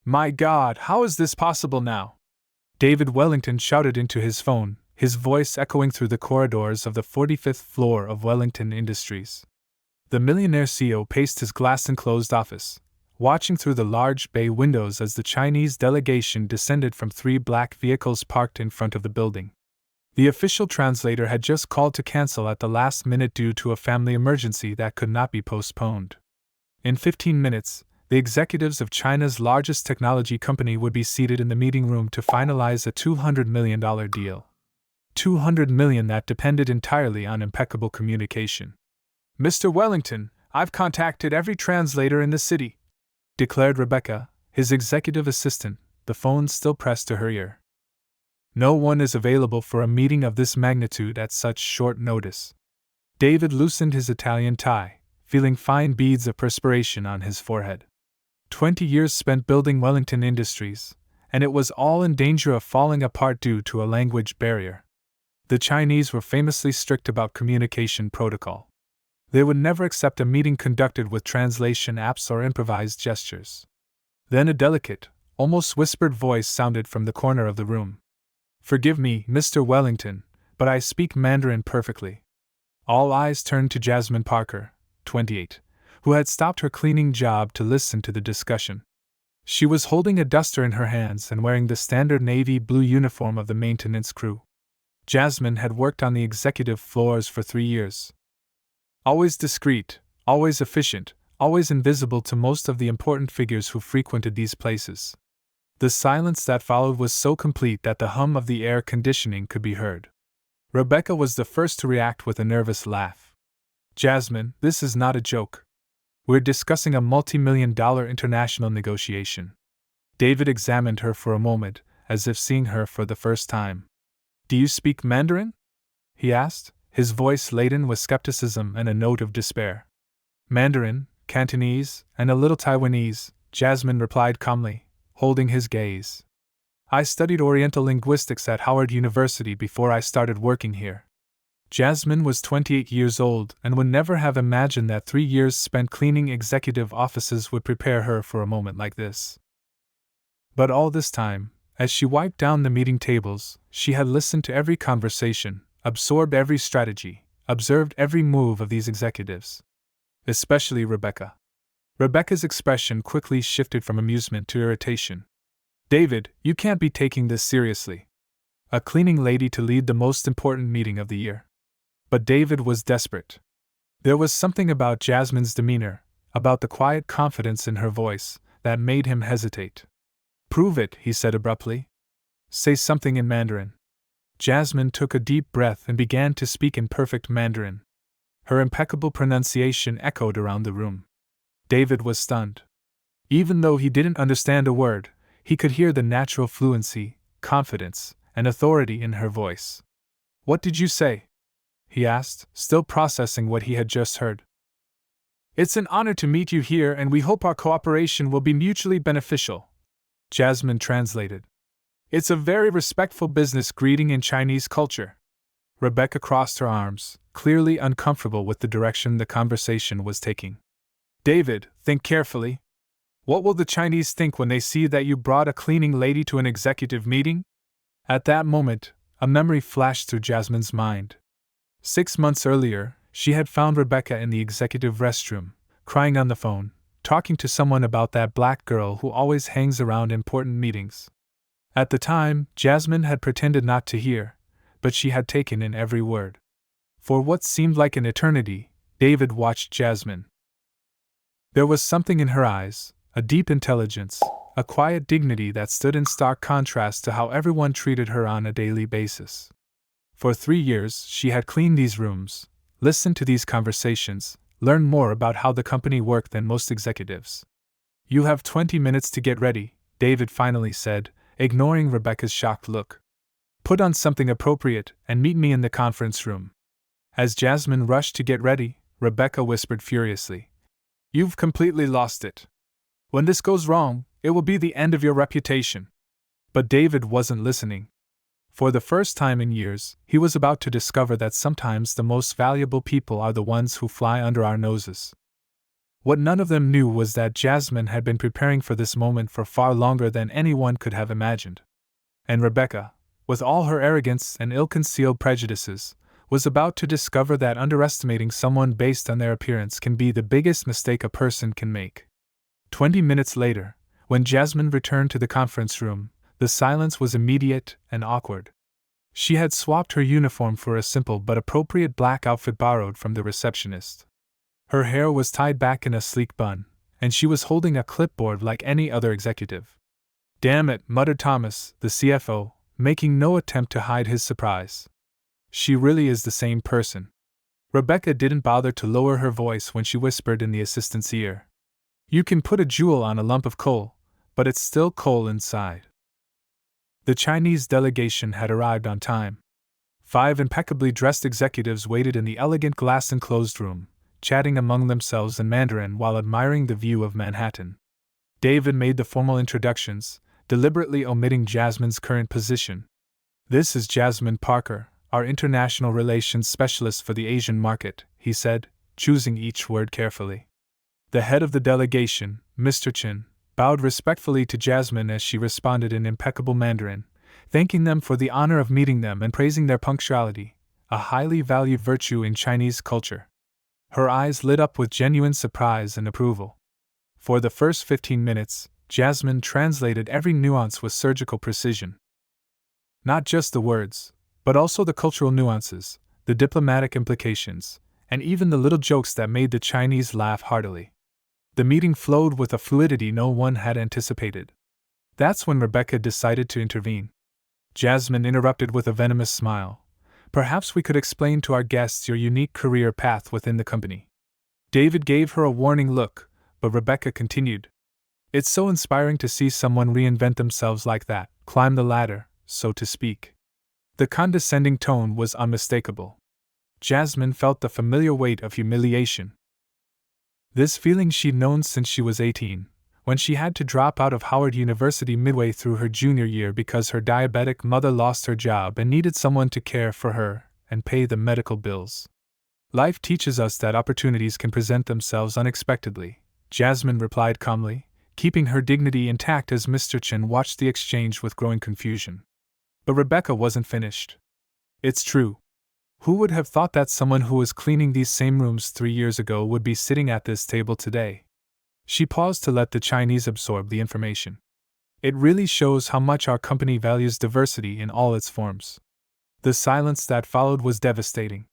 My God, how is this possible now? David Wellington shouted into his phone, his voice echoing through the corridors of the 45th floor of Wellington Industries. The millionaire CEO paced his glass-enclosed office, watching through the large bay windows as the Chinese delegation descended from 3 black vehicles parked in front of the building. The official translator had just called to cancel at the last minute due to a family emergency that could not be postponed. In 15 minutes, the executives of China's largest technology company would be seated in the meeting room to finalize a $200 million deal. $200 million that depended entirely on impeccable communication. Mr. Wellington, I've contacted every translator in the city, declared Rebecca, his executive assistant, the phone still pressed to her ear. No one is available for a meeting of this magnitude at such short notice. David loosened his Italian tie, feeling fine beads of perspiration on his forehead. 20 years spent building Wellington Industries, and it was all in danger of falling apart due to a language barrier. The Chinese were famously strict about communication protocol. They would never accept a meeting conducted with translation apps or improvised gestures. Then a delicate, almost whispered voice sounded from the corner of the room. Forgive me, Mr. Wellington, but I speak Mandarin perfectly. All eyes turned to Jasmine Parker, 28, who had stopped her cleaning job to listen to the discussion. She was holding a duster in her hands and wearing the standard navy blue uniform of the maintenance crew. Jasmine had worked on the executive floors for 3 years. Always discreet, always efficient, always invisible to most of the important figures who frequented these places. The silence that followed was so complete that the hum of the air conditioning could be heard. Rebecca was the first to react with a nervous laugh. Jasmine, this is not a joke. We're discussing a multi-million-dollar international negotiation. David examined her for a moment, as if seeing her for the first time. Do you speak Mandarin? He asked, his voice laden with skepticism and a note of despair. Mandarin, Cantonese, and a little Taiwanese, Jasmine replied calmly, holding his gaze. I studied Oriental linguistics at Howard University before I started working here. Jasmine was 28 years old and would never have imagined that 3 years spent cleaning executive offices would prepare her for a moment like this. But all this time, as she wiped down the meeting tables, she had listened to every conversation, absorbed every strategy, observed every move of these executives. Especially Rebecca. Rebecca's expression quickly shifted from amusement to irritation. David, you can't be taking this seriously. A cleaning lady to lead the most important meeting of the year. But David was desperate. There was something about Jasmine's demeanor, about the quiet confidence in her voice, that made him hesitate. Prove it, he said abruptly. Say something in Mandarin. Jasmine took a deep breath and began to speak in perfect Mandarin. Her impeccable pronunciation echoed around the room. David was stunned. Even though he didn't understand a word, he could hear the natural fluency, confidence, and authority in her voice. What did you say? He asked, still processing what he had just heard. It's an honor to meet you here, and we hope our cooperation will be mutually beneficial, Jasmine translated. It's a very respectful business greeting in Chinese culture. Rebecca crossed her arms, clearly uncomfortable with the direction the conversation was taking. David, think carefully. What will the Chinese think when they see that you brought a cleaning lady to an executive meeting? At that moment, a memory flashed through Jasmine's mind. 6 months earlier, she had found Rebecca in the executive restroom, crying on the phone, talking to someone about that black girl who always hangs around important meetings. At the time, Jasmine had pretended not to hear, but she had taken in every word. For what seemed like an eternity, David watched Jasmine. There was something in her eyes, a deep intelligence, a quiet dignity that stood in stark contrast to how everyone treated her on a daily basis. For 3 years, she had cleaned these rooms, listened to these conversations, learned more about how the company worked than most executives. You have 20 minutes to get ready, David finally said, ignoring Rebecca's shocked look. Put on something appropriate and meet me in the conference room. As Jasmine rushed to get ready, Rebecca whispered furiously. You've completely lost it. When this goes wrong, it will be the end of your reputation. But David wasn't listening. For the first time in years, he was about to discover that sometimes the most valuable people are the ones who fly under our noses. What none of them knew was that Jasmine had been preparing for this moment for far longer than anyone could have imagined. And Rebecca, with all her arrogance and ill-concealed prejudices, was about to discover that underestimating someone based on their appearance can be the biggest mistake a person can make. 20 minutes later, when Jasmine returned to the conference room, the silence was immediate and awkward. She had swapped her uniform for a simple but appropriate black outfit borrowed from the receptionist. Her hair was tied back in a sleek bun, and she was holding a clipboard like any other executive. "Damn it," muttered Thomas, the CFO, making no attempt to hide his surprise. "She really is the same person." Rebecca didn't bother to lower her voice when she whispered in the assistant's ear. "You can put a jewel on a lump of coal, but it's still coal inside." The Chinese delegation had arrived on time. 5 impeccably dressed executives waited in the elegant glass-enclosed room, chatting among themselves in Mandarin while admiring the view of Manhattan. David made the formal introductions, deliberately omitting Jasmine's current position. "This is Jasmine Parker, our international relations specialist for the Asian market," he said, choosing each word carefully. The head of the delegation, Mr. Chen, bowed respectfully to Jasmine as she responded in impeccable Mandarin, thanking them for the honor of meeting them and praising their punctuality, a highly valued virtue in Chinese culture. Her eyes lit up with genuine surprise and approval. For the first 15 minutes, Jasmine translated every nuance with surgical precision. Not just the words, but also the cultural nuances, the diplomatic implications, and even the little jokes that made the Chinese laugh heartily. The meeting flowed with a fluidity no one had anticipated. That's when Rebecca decided to intervene. Jasmine interrupted with a venomous smile. "Perhaps we could explain to our guests your unique career path within the company." David gave her a warning look, but Rebecca continued. "It's so inspiring to see someone reinvent themselves like that, climb the ladder, so to speak." The condescending tone was unmistakable. Jasmine felt the familiar weight of humiliation. This feeling she'd known since she was 18, when she had to drop out of Howard University midway through her junior year because her diabetic mother lost her job and needed someone to care for her and pay the medical bills. "Life teaches us that opportunities can present themselves unexpectedly," Jasmine replied calmly, keeping her dignity intact as Mr. Chen watched the exchange with growing confusion. But Rebecca wasn't finished. "It's true. Who would have thought that someone who was cleaning these same rooms 3 years ago would be sitting at this table today?" She paused to let the Chinese absorb the information. "It really shows how much our company values diversity in all its forms." The silence that followed was devastating.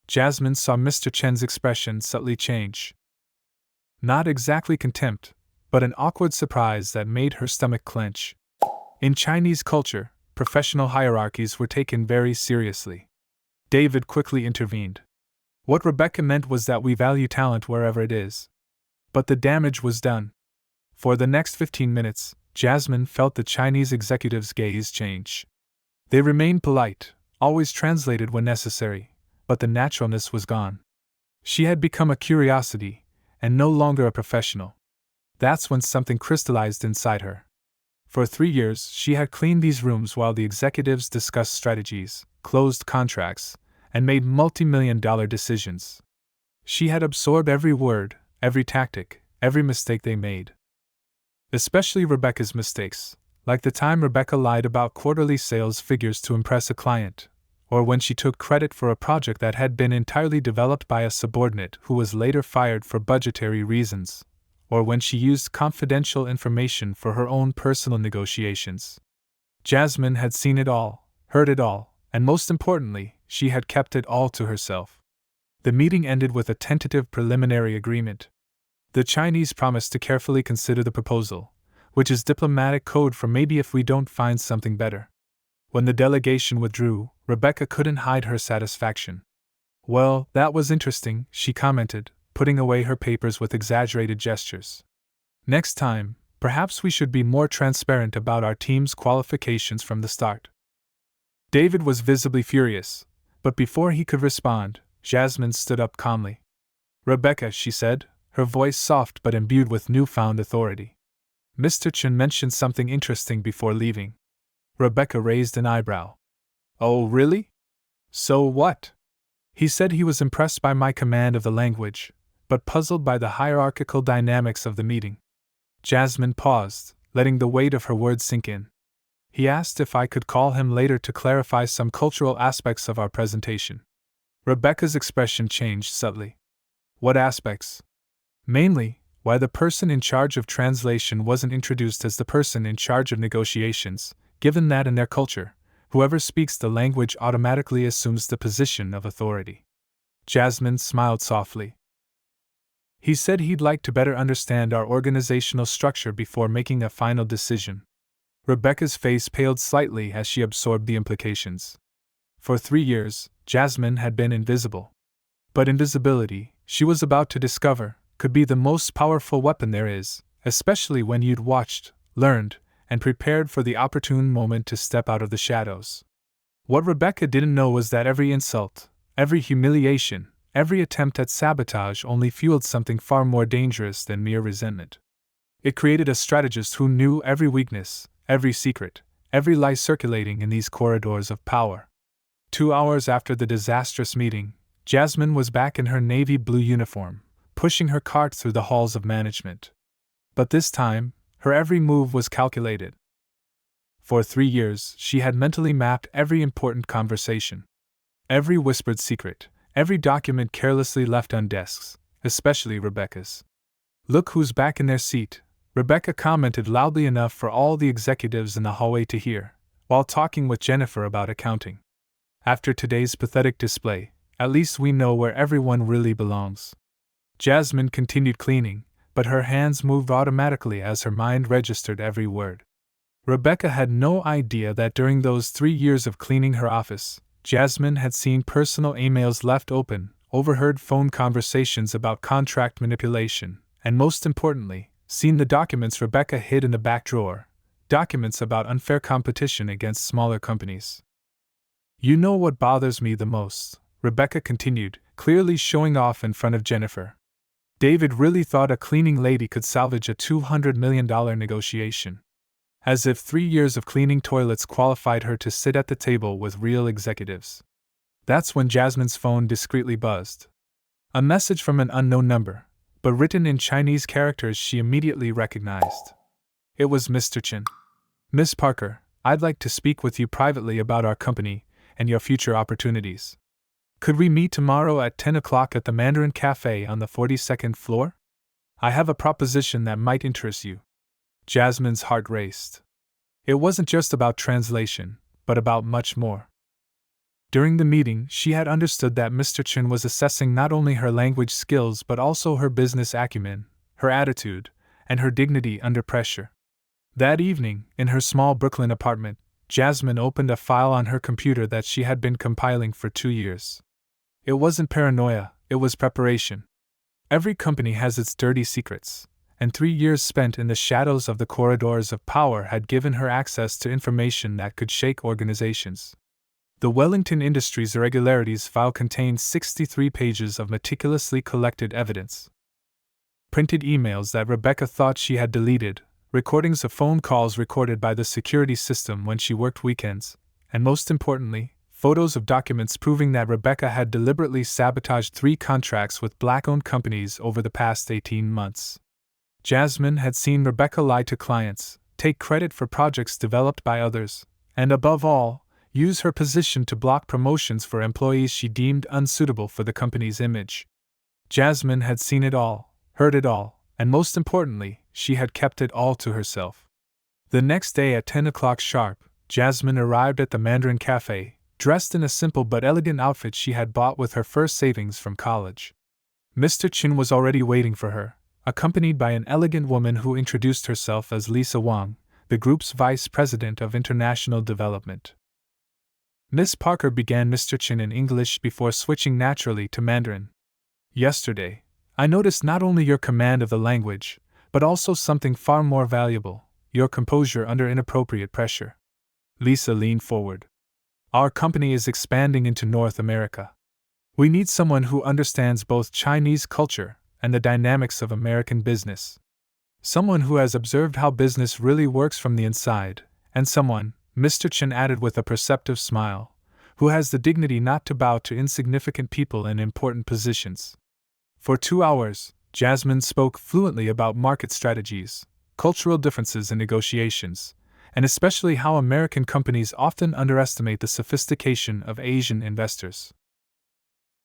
Jasmine saw Mr. Chen's expression subtly change. Not exactly contempt, but an awkward surprise that made her stomach clench. In Chinese culture, professional hierarchies were taken very seriously. David quickly intervened. "What Rebecca meant was that we value talent wherever it is." But the damage was done. For the next 15 minutes, Jasmine felt the Chinese executive's gaze change. They remained polite, always translated when necessary, but the naturalness was gone. She had become a curiosity, and no longer a professional. That's when something crystallized inside her. For 3 years, she had cleaned these rooms while the executives discussed strategies, closed contracts, and made multi-million-dollar decisions. She had absorbed every word, every tactic, every mistake they made. Especially Rebecca's mistakes, like the time Rebecca lied about quarterly sales figures to impress a client, or when she took credit for a project that had been entirely developed by a subordinate who was later fired for budgetary reasons, or when she used confidential information for her own personal negotiations. Jasmine had seen it all, heard it all, and most importantly, she had kept it all to herself. The meeting ended with a tentative preliminary agreement. The Chinese promised to carefully consider the proposal, which is diplomatic code for maybe if we don't find something better. When the delegation withdrew, Rebecca couldn't hide her satisfaction. "Well, that was interesting," she commented, putting away her papers with exaggerated gestures. "Next time, perhaps we should be more transparent about our team's qualifications from the start." David was visibly furious, but before he could respond, Jasmine stood up calmly. "Rebecca," she said, her voice soft but imbued with newfound authority. "Mr. Chen mentioned something interesting before leaving." Rebecca raised an eyebrow. "Oh, really? So what?" "He said he was impressed by my command of the language, but puzzled by the hierarchical dynamics of the meeting. Jasmine paused, letting the weight of her words sink in. He asked if I could call him later to clarify some cultural aspects of our presentation. Rebecca's expression changed subtly. What aspects? Mainly, why the person in charge of translation wasn't introduced as the person in charge of negotiations, given that in their culture, whoever speaks the language automatically assumes the position of authority. Jasmine smiled softly. He said he'd like to better understand our organizational structure before making a final decision. Rebecca's face paled slightly as she absorbed the implications. For 3 years, Jasmine had been invisible. But invisibility, she was about to discover, could be the most powerful weapon there is, especially when you'd watched, learned, and prepared for the opportune moment to step out of the shadows. What Rebecca didn't know was that every insult, every humiliation, every attempt at sabotage only fueled something far more dangerous than mere resentment. It created a strategist who knew every weakness, every secret, every lie circulating in these corridors of power. 2 hours after the disastrous meeting, Jasmine was back in her navy blue uniform, pushing her cart through the halls of management. But this time, her every move was calculated. For 3 years, she had mentally mapped every important conversation. Every whispered secret, every document carelessly left on desks, especially Rebecca's. "Look who's back in their seat," Rebecca commented loudly enough for all the executives in the hallway to hear, while talking with Jennifer about accounting. "After today's pathetic display, at least we know where everyone really belongs." Jasmine continued cleaning, but her hands moved automatically as her mind registered every word. Rebecca had no idea that during those 3 years of cleaning her office, Jasmine had seen personal emails left open, overheard phone conversations about contract manipulation, and most importantly, seen the documents Rebecca hid in the back drawer, documents about unfair competition against smaller companies. "You know what bothers me the most," Rebecca continued, clearly showing off in front of Jennifer. "David really thought a cleaning lady could salvage a $200 million negotiation. As if 3 years of cleaning toilets qualified her to sit at the table with real executives." That's when Jasmine's phone discreetly buzzed. A message from an unknown number, but written in Chinese characters she immediately recognized. It was Mr. Chen. "Miss Parker, I'd like to speak with you privately about our company and your future opportunities. Could we meet tomorrow at 10 o'clock at the Mandarin Cafe on the 42nd floor? I have a proposition that might interest you." Jasmine's heart raced. It wasn't just about translation, but about much more. During the meeting, she had understood that Mr. Chen was assessing not only her language skills but also her business acumen, her attitude, and her dignity under pressure. That evening, in her small Brooklyn apartment, Jasmine opened a file on her computer that she had been compiling for 2 years. It wasn't paranoia, it was preparation. Every company has its dirty secrets, and 3 years spent in the shadows of the corridors of power had given her access to information that could shake organizations. The Wellington Industries Irregularities file contained 63 pages of meticulously collected evidence. Printed emails that Rebecca thought she had deleted, recordings of phone calls recorded by the security system when she worked weekends, and most importantly, photos of documents proving that Rebecca had deliberately sabotaged 3 contracts with black-owned companies over the past 18 months. Jasmine had seen Rebecca lie to clients, take credit for projects developed by others, and above all, use her position to block promotions for employees she deemed unsuitable for the company's image. Jasmine had seen it all, heard it all, and most importantly, she had kept it all to herself. The next day at 10 o'clock sharp, Jasmine arrived at the Mandarin Cafe, dressed in a simple but elegant outfit she had bought with her first savings from college. Mr. Chen was already waiting for her, accompanied by an elegant woman who introduced herself as Lisa Wang, the group's vice president of international development. Miss Parker began Mr. Chen in English before switching naturally to Mandarin. "Yesterday, I noticed not only your command of the language, but also something far more valuable, your composure under inappropriate pressure." Lisa leaned forward. "Our company is expanding into North America. We need someone who understands both Chinese culture and the dynamics of American business. Someone who has observed how business really works from the inside, and someone," Mr. Chen added with a perceptive smile, "who has the dignity not to bow to insignificant people in important positions." For 2 hours, Jasmine spoke fluently about market strategies, cultural differences in negotiations, and especially how American companies often underestimate the sophistication of Asian investors.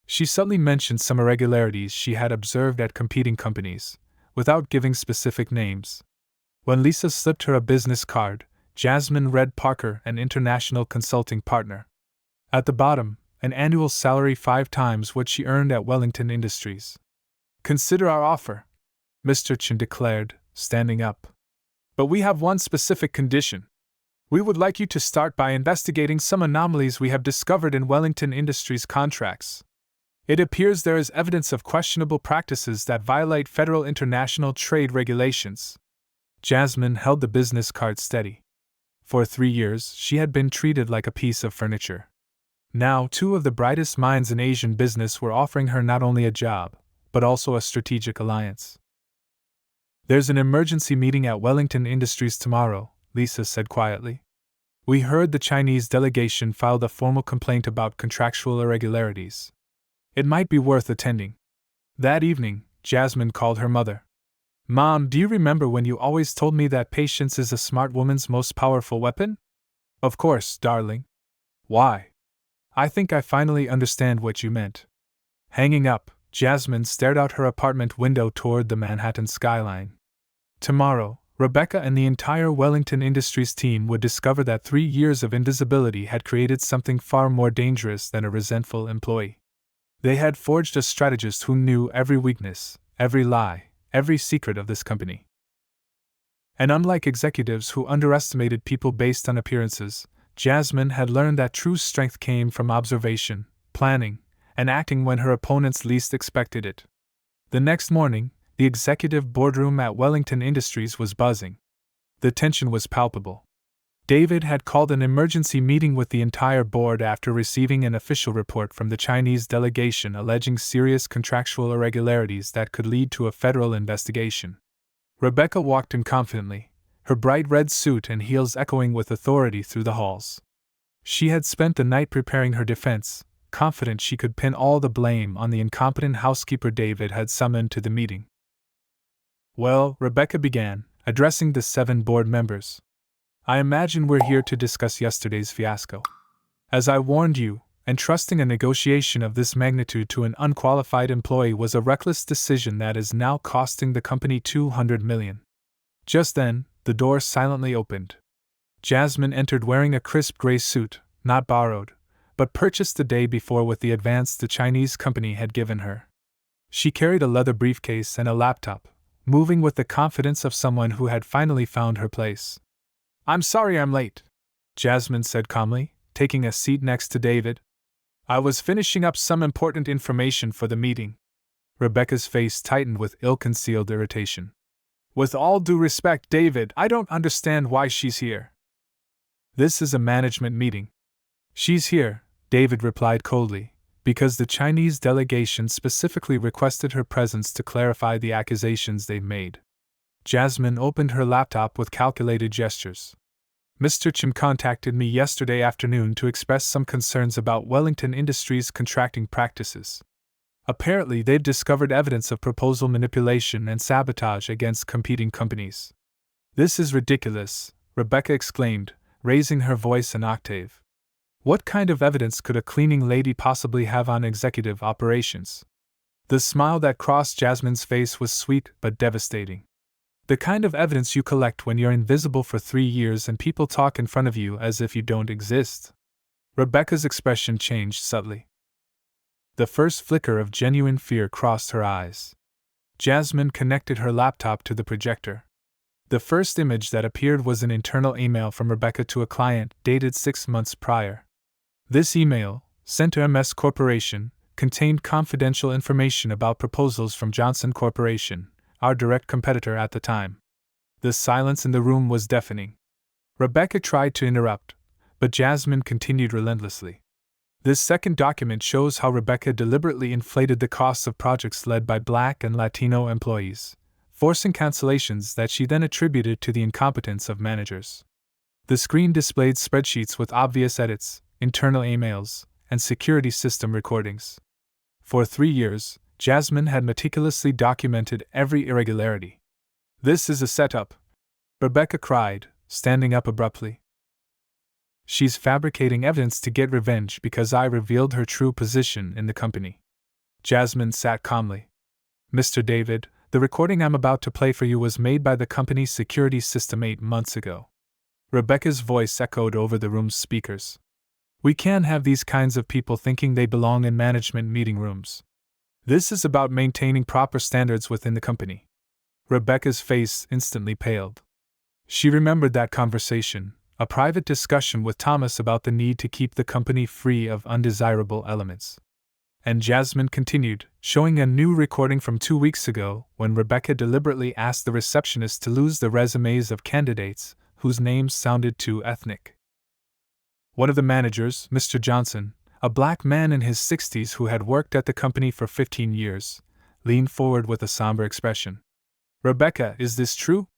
She subtly mentioned some irregularities she had observed at competing companies, without giving specific names. When Lisa slipped her a business card, Jasmine read Parker, an international consulting partner. At the bottom, an annual salary 5 times what she earned at Wellington Industries. "Consider our offer," Mr. Chen declared, standing up. "But we have one specific condition. We would like you to start by investigating some anomalies we have discovered in Wellington Industries contracts. It appears there is evidence of questionable practices that violate federal international trade regulations." Jasmine held the business card steady. For 3 years, she had been treated like a piece of furniture. Now, 2 of the brightest minds in Asian business were offering her not only a job, but also a strategic alliance. "There's an emergency meeting at Wellington Industries tomorrow," Lisa said quietly. "We heard the Chinese delegation filed a formal complaint about contractual irregularities. It might be worth attending." That evening, Jasmine called her mother. "Mom, do you remember when you always told me that patience is a smart woman's most powerful weapon?" "Of course, darling. Why? I think I finally understand what you meant." Hanging up, Jasmine stared out her apartment window toward the Manhattan skyline. Tomorrow, Rebecca and the entire Wellington Industries team would discover that 3 years of invisibility had created something far more dangerous than a resentful employee. They had forged a strategist who knew every weakness, every lie, every secret of this company. And unlike executives who underestimated people based on appearances, Jasmine had learned that true strength came from observation, planning, and acting when her opponents least expected it. The next morning, the executive boardroom at Wellington Industries was buzzing. The tension was palpable. David had called an emergency meeting with the entire board after receiving an official report from the Chinese delegation alleging serious contractual irregularities that could lead to a federal investigation. Rebecca walked in confidently, her bright red suit and heels echoing with authority through the halls. She had spent the night preparing her defense, confident she could pin all the blame on the incompetent housekeeper David had summoned to the meeting. "Well," Rebecca began, addressing the 7 board members, "I imagine we're here to discuss yesterday's fiasco. As I warned you, entrusting a negotiation of this magnitude to an unqualified employee was a reckless decision that is now costing the company $200 million. Just then, the door silently opened. Jasmine entered wearing a crisp gray suit, not borrowed, but purchased the day before with the advance the Chinese company had given her. She carried a leather briefcase and a laptop, moving with the confidence of someone who had finally found her place. "I'm sorry I'm late," Jasmine said calmly, taking a seat next to David. "I was finishing up some important information for the meeting." Rebecca's face tightened with ill-concealed irritation. "With all due respect, David, I don't understand why she's here." "This is a management meeting." "She's here," David replied coldly, "because the Chinese delegation specifically requested her presence to clarify the accusations they've made." Jasmine opened her laptop with calculated gestures. "Mr. Chen contacted me yesterday afternoon to express some concerns about Wellington Industries' contracting practices. Apparently, they've discovered evidence of proposal manipulation and sabotage against competing companies." "This is ridiculous," Rebecca exclaimed, raising her voice an octave. "What kind of evidence could a cleaning lady possibly have on executive operations?" The smile that crossed Jasmine's face was sweet but devastating. "The kind of evidence you collect when you're invisible for 3 years and people talk in front of you as if you don't exist." Rebecca's expression changed subtly. The first flicker of genuine fear crossed her eyes. Jasmine connected her laptop to the projector. The first image that appeared was an internal email from Rebecca to a client dated 6 months prior. This email, sent to MS Corporation, contained confidential information about proposals from Johnson Corporation, our direct competitor at the time. The silence in the room was deafening. Rebecca tried to interrupt, but Jasmine continued relentlessly. This second document shows how Rebecca deliberately inflated the costs of projects led by Black and Latino employees, forcing cancellations that she then attributed to the incompetence of managers. The screen displayed spreadsheets with obvious edits, internal emails, and security system recordings. For 3 years, Jasmine had meticulously documented every irregularity. "This is a setup," Rebecca cried, standing up abruptly. "She's fabricating evidence to get revenge because I revealed her true position in the company." Jasmine sat calmly. "Mr. David, the recording I'm about to play for you was made by the company's security system 8 months ago." Rebecca's voice echoed over the room's speakers. "We can't have these kinds of people thinking they belong in management meeting rooms. This is about maintaining proper standards within the company." Rebecca's face instantly paled. She remembered that conversation, a private discussion with Thomas about the need to keep the company free of undesirable elements. And Jasmine continued, showing a new recording from 2 weeks ago when Rebecca deliberately asked the receptionist to lose the resumes of candidates whose names sounded too ethnic. One of the managers, Mr. Johnson, a black man in his 60s who had worked at the company for 15 years, leaned forward with a somber expression. "Rebecca, is this true?"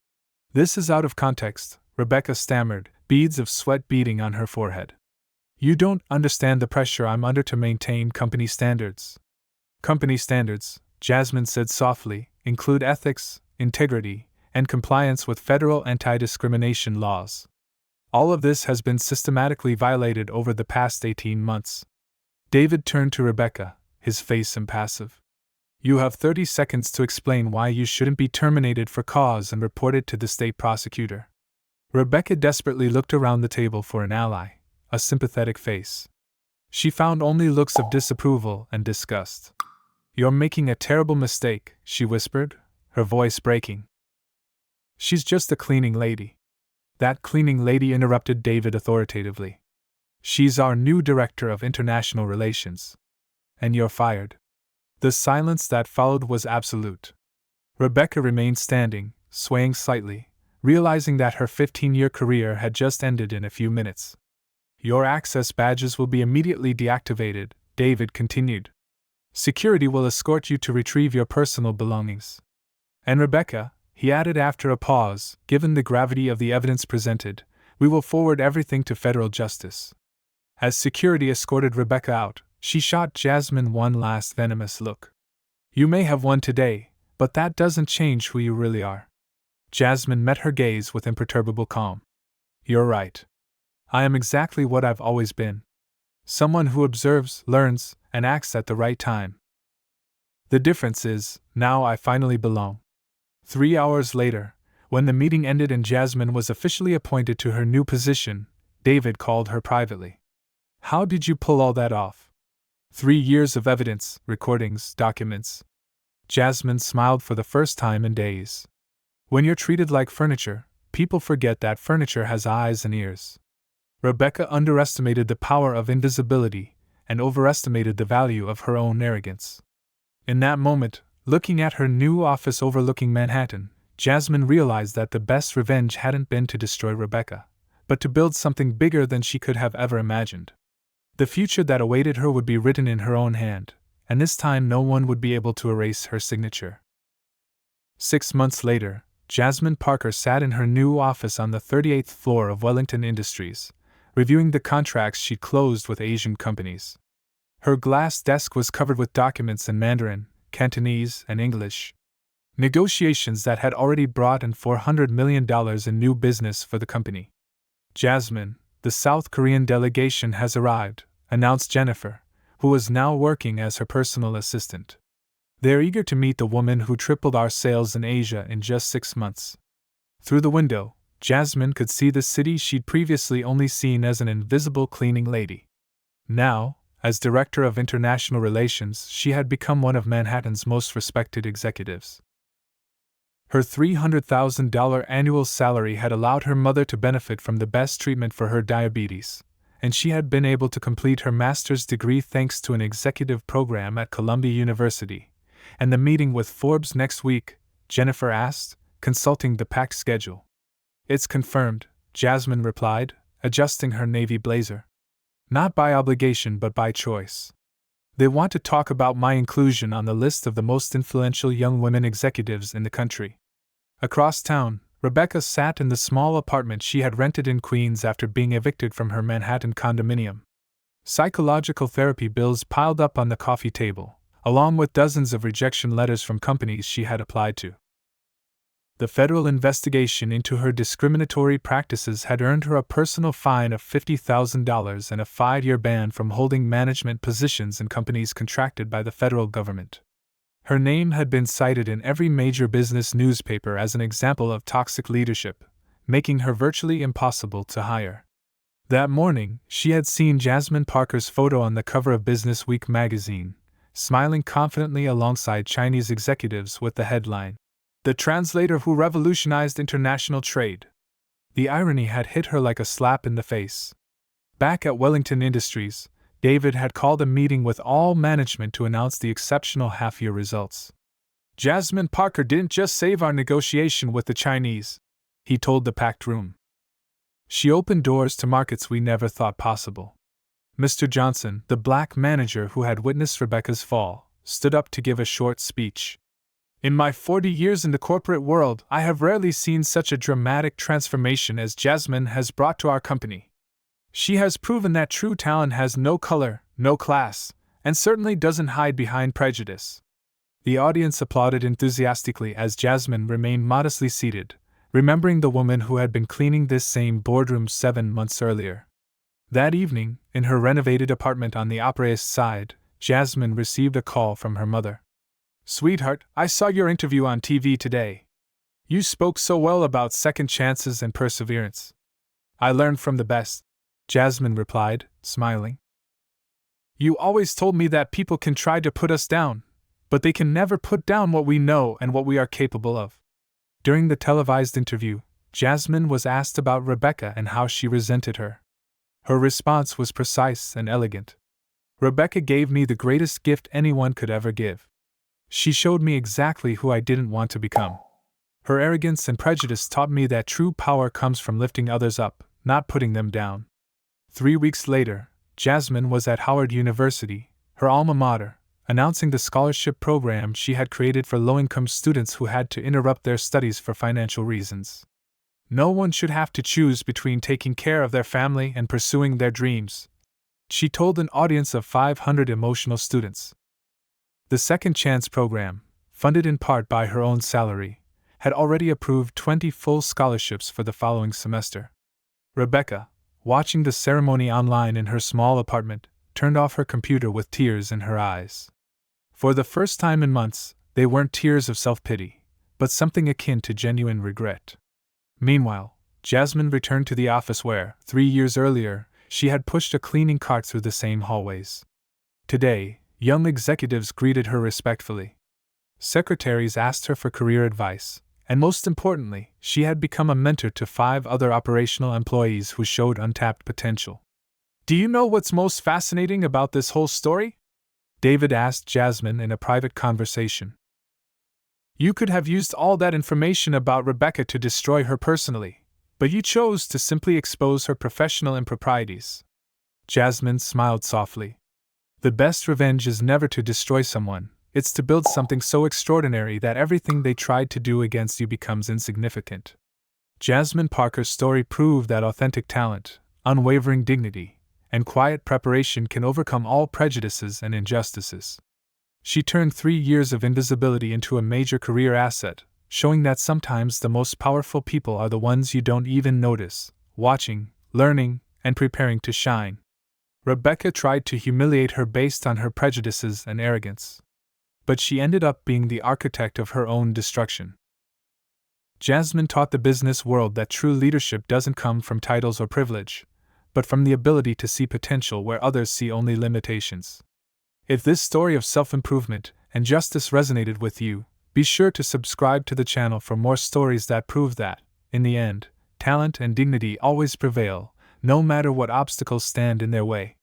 "This is out of context," Rebecca stammered, beads of sweat beading on her forehead. "You don't understand the pressure I'm under to maintain company standards." "Company standards," Jasmine said softly, "include ethics, integrity, and compliance with federal anti-discrimination laws. All of this has been systematically violated over the past 18 months. David turned to Rebecca, his face impassive. "You have 30 seconds to explain why you shouldn't be terminated for cause and report it to the state prosecutor." Rebecca desperately looked around the table for an ally, a sympathetic face. She found only looks of disapproval and disgust. "You're making a terrible mistake," she whispered, her voice breaking. "She's just a cleaning lady." "That cleaning lady," interrupted David authoritatively. "She's our new director of international relations. And you're fired." The silence that followed was absolute. Rebecca remained standing, swaying slightly, realizing that her 15-year career had just ended in a few minutes. "Your access badges will be immediately deactivated," David continued. "Security will escort you to retrieve your personal belongings. And Rebecca," he added after a pause, "given the gravity of the evidence presented, we will forward everything to federal justice." As security escorted Rebecca out, she shot Jasmine one last venomous look. "You may have won today, but that doesn't change who you really are." Jasmine met her gaze with imperturbable calm. "You're right. I am exactly what I've always been. Someone who observes, learns, and acts at the right time. The difference is, now I finally belong." 3 hours later, when the meeting ended and Jasmine was officially appointed to her new position, David called her privately. "How did you pull all that off?" 3 years of evidence, recordings, documents. Jasmine smiled for the first time in days. "When you're treated like furniture, people forget that furniture has eyes and ears." Rebecca underestimated the power of invisibility and overestimated the value of her own arrogance. In that moment, looking at her new office overlooking Manhattan, Jasmine realized that the best revenge hadn't been to destroy Rebecca, but to build something bigger than she could have ever imagined. The future that awaited her would be written in her own hand, and this time no one would be able to erase her signature. 6 months later, Jasmine Parker sat in her new office on the 38th floor of Wellington Industries, reviewing the contracts she'd closed with Asian companies. Her glass desk was covered with documents in Mandarin, Cantonese, and English. Negotiations that had already brought in $400 million in new business for the company. "Jasmine, the South Korean delegation has arrived," announced Jennifer, who was now working as her personal assistant. "They're eager to meet the woman who tripled our sales in Asia in just 6 months." Through the window, Jasmine could see the city she'd previously only seen as an invisible cleaning lady. Now, as Director of International Relations, she had become one of Manhattan's most respected executives. Her $300,000 annual salary had allowed her mother to benefit from the best treatment for her diabetes, and she had been able to complete her master's degree thanks to an executive program at Columbia University. "And the meeting with Forbes next week?" Jennifer asked, consulting the packed schedule. "It's confirmed," Jasmine replied, adjusting her navy blazer. "Not by obligation but by choice. They want to talk about my inclusion on the list of the most influential young women executives in the country." Across town, Rebecca sat in the small apartment she had rented in Queens after being evicted from her Manhattan condominium. Psychological therapy bills piled up on the coffee table, along with dozens of rejection letters from companies she had applied to. The federal investigation into her discriminatory practices had earned her a personal fine of $50,000 and a 5-year ban from holding management positions in companies contracted by the federal government. Her name had been cited in every major business newspaper as an example of toxic leadership, making her virtually impossible to hire. That morning, she had seen Jasmine Parker's photo on the cover of Business Week magazine, smiling confidently alongside Chinese executives with the headline, "The Translator Who Revolutionized International Trade." The irony had hit her like a slap in the face. Back at Wellington Industries, David had called a meeting with all management to announce the exceptional half-year results. "Jasmine Parker didn't just save our negotiation with the Chinese," he told the packed room. "She opened doors to markets we never thought possible." Mr. Johnson, the black manager who had witnessed Rebecca's fall, stood up to give a short speech. "In my 40 years in the corporate world, I have rarely seen such a dramatic transformation as Jasmine has brought to our company. She has proven that true talent has no color, no class, and certainly doesn't hide behind prejudice." The audience applauded enthusiastically as Jasmine remained modestly seated, remembering the woman who had been cleaning this same boardroom 7 months earlier. That evening, in her renovated apartment on the Upper East Side, Jasmine received a call from her mother. "Sweetheart, I saw your interview on TV today. You spoke so well about second chances and perseverance." "I learned from the best," Jasmine replied, smiling. "You always told me that people can try to put us down, but they can never put down what we know and what we are capable of." During the televised interview, Jasmine was asked about Rebecca and how she resented her. Her response was precise and elegant. "Rebecca gave me the greatest gift anyone could ever give. She showed me exactly who I didn't want to become. Her arrogance and prejudice taught me that true power comes from lifting others up, not putting them down." 3 weeks later, Jasmine was at Howard University, her alma mater, announcing the scholarship program she had created for low-income students who had to interrupt their studies for financial reasons. "No one should have to choose between taking care of their family and pursuing their dreams," she told an audience of 500 emotional students. The Second Chance program, funded in part by her own salary, had already approved 20 full scholarships for the following semester. Rebecca, watching the ceremony online in her small apartment, turned off her computer with tears in her eyes. For the first time in months, they weren't tears of self-pity, but something akin to genuine regret. Meanwhile, Jasmine returned to the office where, 3 years earlier, she had pushed a cleaning cart through the same hallways. Today, young executives greeted her respectfully. Secretaries asked her for career advice, and most importantly, she had become a mentor to 5 other operational employees who showed untapped potential. "Do you know what's most fascinating about this whole story?" David asked Jasmine in a private conversation. "You could have used all that information about Rebecca to destroy her personally, but you chose to simply expose her professional improprieties." Jasmine smiled softly. "The best revenge is never to destroy someone, it's to build something so extraordinary that everything they tried to do against you becomes insignificant." Jasmine Parker's story proved that authentic talent, unwavering dignity, and quiet preparation can overcome all prejudices and injustices. She turned 3 years of invisibility into a major career asset, showing that sometimes the most powerful people are the ones you don't even notice, watching, learning, and preparing to shine. Rebecca tried to humiliate her based on her prejudices and arrogance. But she ended up being the architect of her own destruction. Jasmine taught the business world that true leadership doesn't come from titles or privilege, but from the ability to see potential where others see only limitations. If this story of self-improvement and justice resonated with you, be sure to subscribe to the channel for more stories that prove that, in the end, talent and dignity always prevail, no matter what obstacles stand in their way.